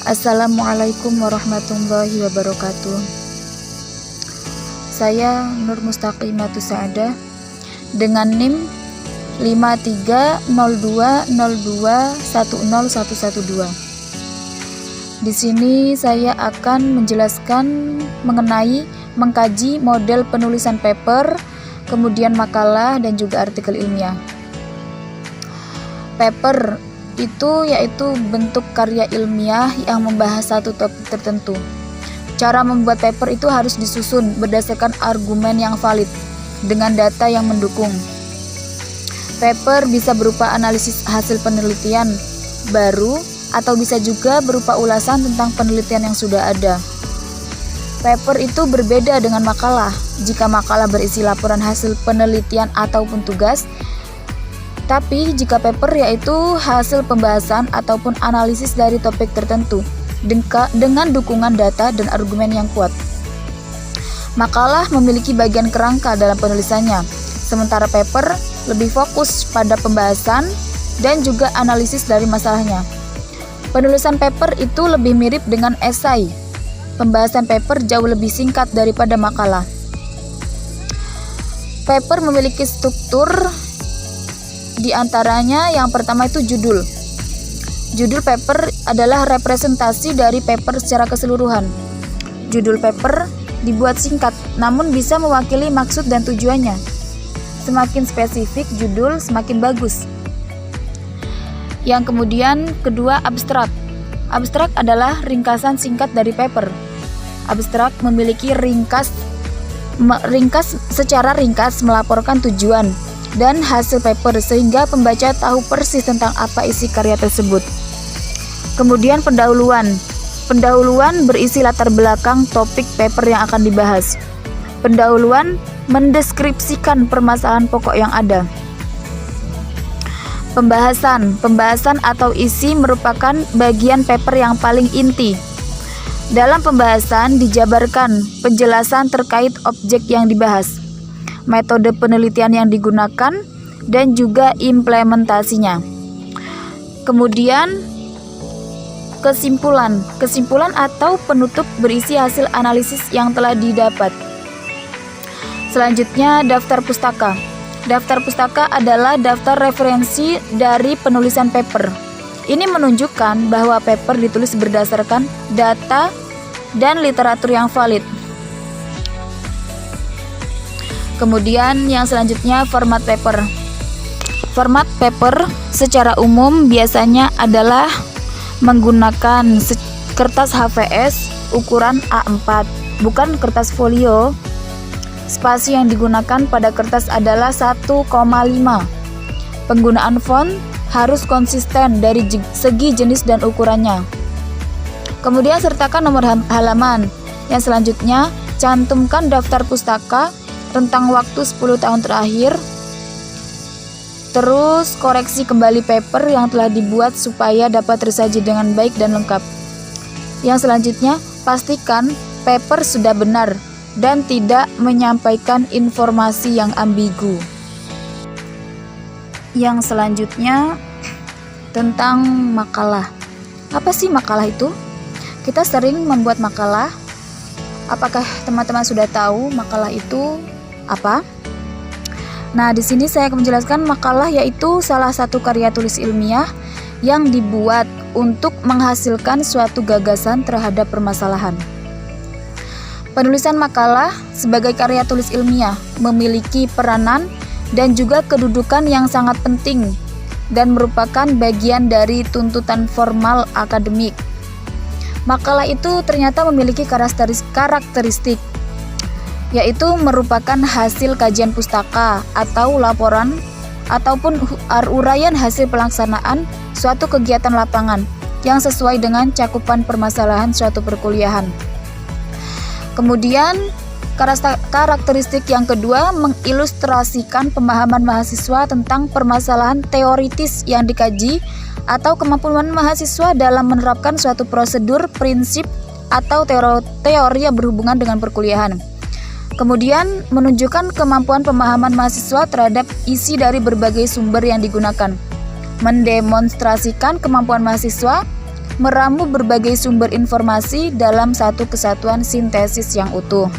Assalamualaikum warahmatullahi wabarakatuh. Saya Nur Mustaqimatus Sa'adah dengan NIM 530202101112. Di sini saya akan menjelaskan mengenai mengkaji model penulisan paper, kemudian makalah dan juga artikel ilmiah. Paper itu yaitu bentuk karya ilmiah yang membahas satu topik tertentu. Cara membuat paper itu harus disusun berdasarkan argumen yang valid dengan data yang mendukung. Paper bisa berupa analisis hasil penelitian baru atau bisa juga berupa ulasan tentang penelitian yang sudah ada. Paper itu berbeda dengan makalah. Jika makalah berisi laporan hasil penelitian ataupun tugas, tapi jika paper yaitu hasil pembahasan ataupun analisis dari topik tertentu dengan dukungan data dan argumen yang kuat. Makalah memiliki bagian kerangka dalam penulisannya, sementara paper lebih fokus pada pembahasan dan juga analisis dari masalahnya. Penulisan paper itu lebih mirip dengan esai. Pembahasan paper jauh lebih singkat daripada makalah. Paper memiliki struktur. Di antaranya yang pertama itu judul. Judul paper adalah representasi dari paper secara keseluruhan. Judul paper dibuat singkat namun bisa mewakili maksud dan tujuannya. Semakin spesifik judul semakin bagus. Yang kemudian kedua, abstrak. Abstrak adalah ringkasan singkat dari paper. Abstrak memiliki secara ringkas melaporkan tujuan dan hasil paper sehingga pembaca tahu persis tentang apa isi karya tersebut. Kemudian pendahuluan. Pendahuluan berisi latar belakang topik paper yang akan dibahas. Pendahuluan mendeskripsikan permasalahan pokok yang ada. Pembahasan. Pembahasan atau isi merupakan bagian paper yang paling inti. Dalam pembahasan dijabarkan penjelasan terkait objek yang dibahas, metode penelitian yang digunakan, dan juga implementasinya. Kemudian kesimpulan. Kesimpulan atau penutup berisi hasil analisis yang telah didapat. Selanjutnya, daftar pustaka. Daftar pustaka adalah daftar referensi dari penulisan paper. Ini menunjukkan bahwa paper ditulis berdasarkan data dan literatur yang valid. Kemudian yang selanjutnya, format paper. Format paper secara umum biasanya adalah menggunakan kertas HVS ukuran A4, bukan kertas folio. Spasi yang digunakan pada kertas adalah 1,5. Penggunaan font harus konsisten dari segi jenis dan ukurannya. Kemudian sertakan nomor halaman. Yang selanjutnya, cantumkan daftar pustaka, rentang waktu 10 tahun terakhir. Terus koreksi kembali paper yang telah dibuat supaya dapat tersaji dengan baik dan lengkap. Yang selanjutnya, pastikan paper sudah benar dan tidak menyampaikan informasi yang ambigu. Yang selanjutnya tentang makalah. Apa sih makalah itu? Kita sering membuat makalah. Apakah teman-teman sudah tahu makalah itu apa? Nah, di sini saya akan menjelaskan makalah yaitu salah satu karya tulis ilmiah yang dibuat untuk menghasilkan suatu gagasan terhadap permasalahan. Penulisan makalah sebagai karya tulis ilmiah memiliki peranan dan juga kedudukan yang sangat penting dan merupakan bagian dari tuntutan formal akademik. Makalah itu ternyata memiliki karakteristik yaitu merupakan hasil kajian pustaka atau laporan ataupun uraian hasil pelaksanaan suatu kegiatan lapangan yang sesuai dengan cakupan permasalahan suatu perkuliahan. Kemudian karakteristik yang kedua mengilustrasikan pemahaman mahasiswa tentang permasalahan teoritis yang dikaji atau kemampuan mahasiswa dalam menerapkan suatu prosedur, prinsip, atau teori yang berhubungan dengan perkuliahan. Kemudian menunjukkan kemampuan pemahaman mahasiswa terhadap isi dari berbagai sumber yang digunakan. Mendemonstrasikan kemampuan mahasiswa meramu berbagai sumber informasi dalam satu kesatuan sintesis yang utuh.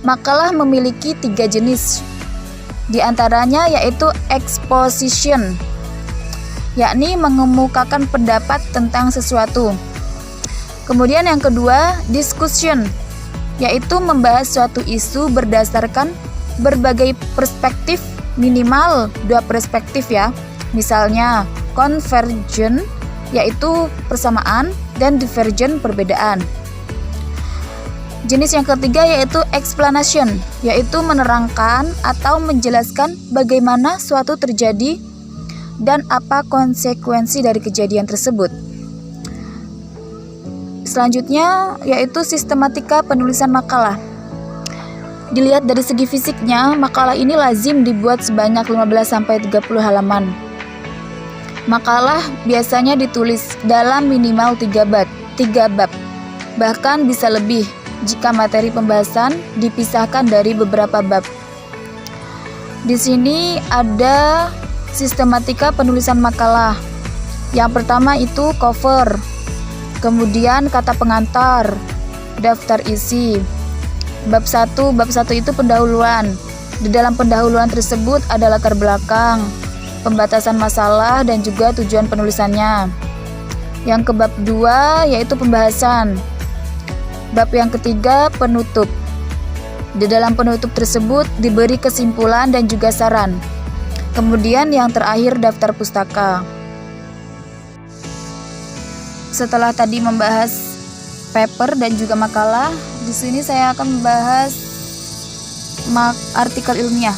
Makalah memiliki 3 jenis, di antaranya yaitu exposition, yakni mengemukakan pendapat tentang sesuatu. Kemudian yang kedua, discussion, yaitu membahas suatu isu berdasarkan berbagai perspektif, minimal 2 perspektif ya. Misalnya convergent, yaitu persamaan, dan divergent, perbedaan. Jenis yang ketiga yaitu explanation, yaitu menerangkan atau menjelaskan bagaimana suatu terjadi dan apa konsekuensi dari kejadian tersebut. Selanjutnya yaitu sistematika penulisan makalah. Dilihat dari segi fisiknya, makalah ini lazim dibuat sebanyak 15-30 halaman. Makalah biasanya ditulis dalam minimal 3 bab, bahkan bisa lebih jika materi pembahasan dipisahkan dari beberapa bab. Di sini ada sistematika penulisan makalah. Yang pertama itu cover, kemudian kata pengantar, daftar isi. Bab 1 itu pendahuluan. Di dalam pendahuluan tersebut ada latar belakang, pembatasan masalah, dan juga tujuan penulisannya. Yang ke bab 2 yaitu pembahasan. Bab yang ketiga penutup. Di dalam penutup tersebut diberi kesimpulan dan juga saran. Kemudian yang terakhir daftar pustaka. Setelah tadi membahas paper dan juga makalah, di sini saya akan membahas artikel ilmiah.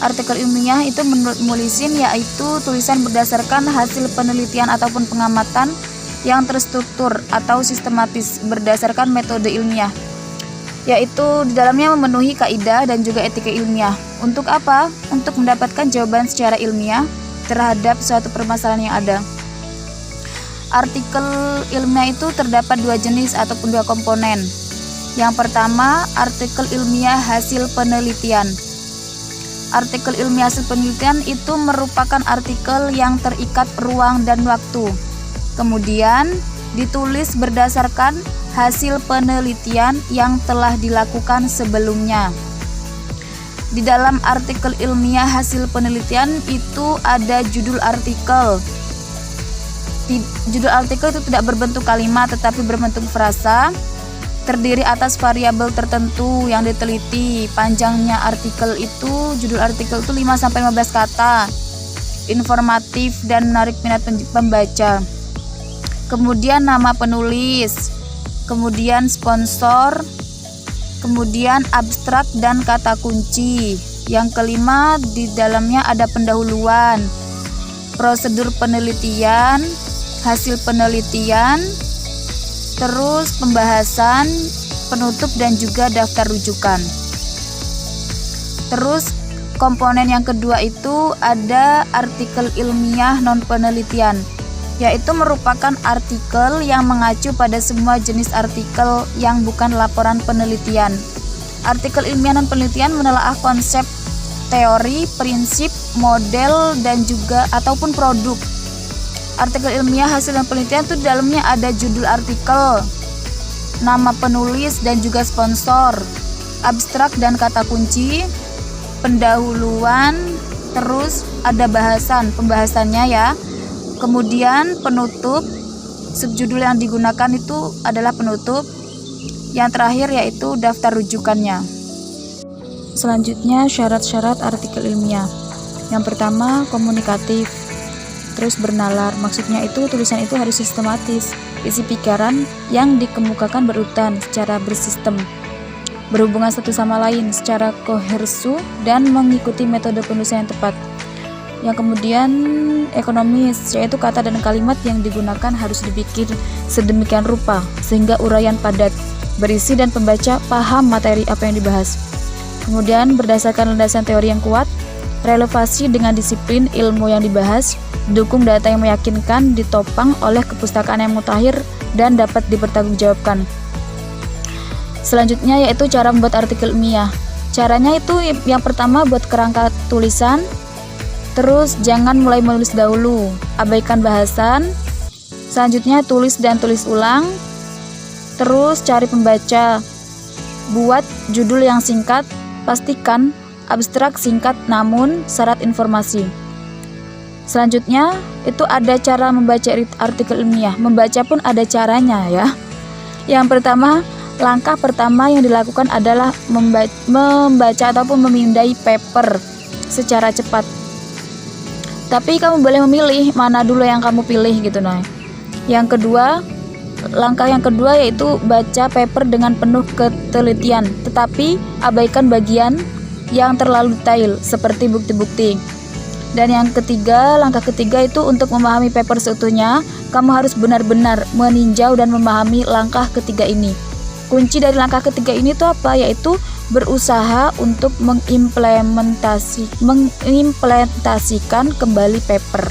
Artikel ilmiah itu menurut Mulisin yaitu tulisan berdasarkan hasil penelitian ataupun pengamatan yang terstruktur atau sistematis berdasarkan metode ilmiah, yaitu di dalamnya memenuhi kaidah dan juga etika ilmiah. Untuk apa? Untuk mendapatkan jawaban secara ilmiah terhadap suatu permasalahan yang ada. Artikel ilmiah itu terdapat 2 jenis ataupun 2 komponen. Yang pertama, artikel ilmiah hasil penelitian. Artikel ilmiah hasil penelitian itu merupakan artikel yang terikat ruang dan waktu. Kemudian ditulis berdasarkan hasil penelitian yang telah dilakukan sebelumnya. Di dalam artikel ilmiah hasil penelitian itu ada judul artikel. Judul artikel itu tidak berbentuk kalimat tetapi berbentuk frasa, terdiri atas variabel tertentu yang diteliti. Panjangnya artikel itu, judul artikel itu 5-15 kata, informatif dan menarik minat pembaca. Kemudian nama penulis, kemudian sponsor, kemudian abstrak dan kata kunci. Yang kelima, di dalamnya ada pendahuluan, prosedur penelitian, hasil penelitian, terus pembahasan, penutup, dan juga daftar rujukan. Terus komponen yang kedua itu ada artikel ilmiah non penelitian, yaitu merupakan artikel yang mengacu pada semua jenis artikel yang bukan laporan penelitian. Artikel ilmiah non penelitian menelaah konsep, teori, prinsip, model, dan juga ataupun produk. Artikel ilmiah hasil dan penelitian itu di dalamnya ada judul artikel, nama penulis dan juga sponsor, abstrak dan kata kunci, pendahuluan, terus ada pembahasannya ya. Kemudian penutup, subjudul yang digunakan itu adalah penutup. Yang terakhir yaitu daftar rujukannya. Selanjutnya syarat-syarat artikel ilmiah. Yang pertama komunikatif, terus bernalar. Maksudnya itu tulisan itu harus sistematis, isi pikiran yang dikemukakan berurutan secara bersistem, berhubungan satu sama lain secara kohersu dan mengikuti metode penulisan yang tepat. Yang kemudian ekonomis, yaitu kata dan kalimat yang digunakan harus dipikir sedemikian rupa sehingga uraian padat, berisi dan pembaca paham materi apa yang dibahas. Kemudian berdasarkan landasan teori yang kuat, relevasi dengan disiplin ilmu yang dibahas, dukung data yang meyakinkan, ditopang oleh kepustakaan yang mutakhir dan dapat dipertanggungjawabkan. Selanjutnya yaitu cara membuat artikel ilmiah. Caranya itu yang pertama buat kerangka tulisan, terus jangan mulai menulis dahulu, abaikan bahasan, Selanjutnya tulis dan tulis ulang. Terus cari pembaca. Buat judul yang singkat, pastikan abstrak singkat namun syarat informasi. Selanjutnya itu ada cara membaca artikel ilmiah. Membaca pun ada caranya ya. Yang pertama, langkah pertama yang dilakukan adalah membaca ataupun memindai paper secara cepat. Tapi kamu boleh memilih mana dulu yang kamu pilih gitu nah. Yang kedua, langkah yang kedua yaitu baca paper dengan penuh ketelitian, tetapi abaikan bagian yang terlalu detail seperti bukti-bukti. Dan yang ketiga, langkah ketiga itu untuk memahami paper seutuhnya, kamu harus benar-benar meninjau dan memahami langkah ketiga ini. Kunci dari langkah ketiga ini tuh apa? Yaitu berusaha untuk mengimplementasikan kembali paper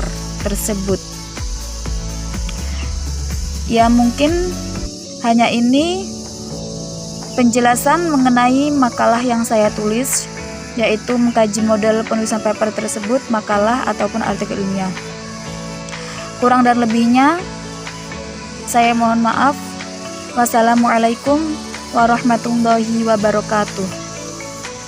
tersebut. Ya mungkin hanya ini penjelasan mengenai makalah yang saya tulis, yaitu mengkaji model penulisan paper tersebut, makalah ataupun artikel ilmiah. Kurang dan lebihnya saya mohon maaf. Wassalamualaikum warahmatullahi wabarakatuh.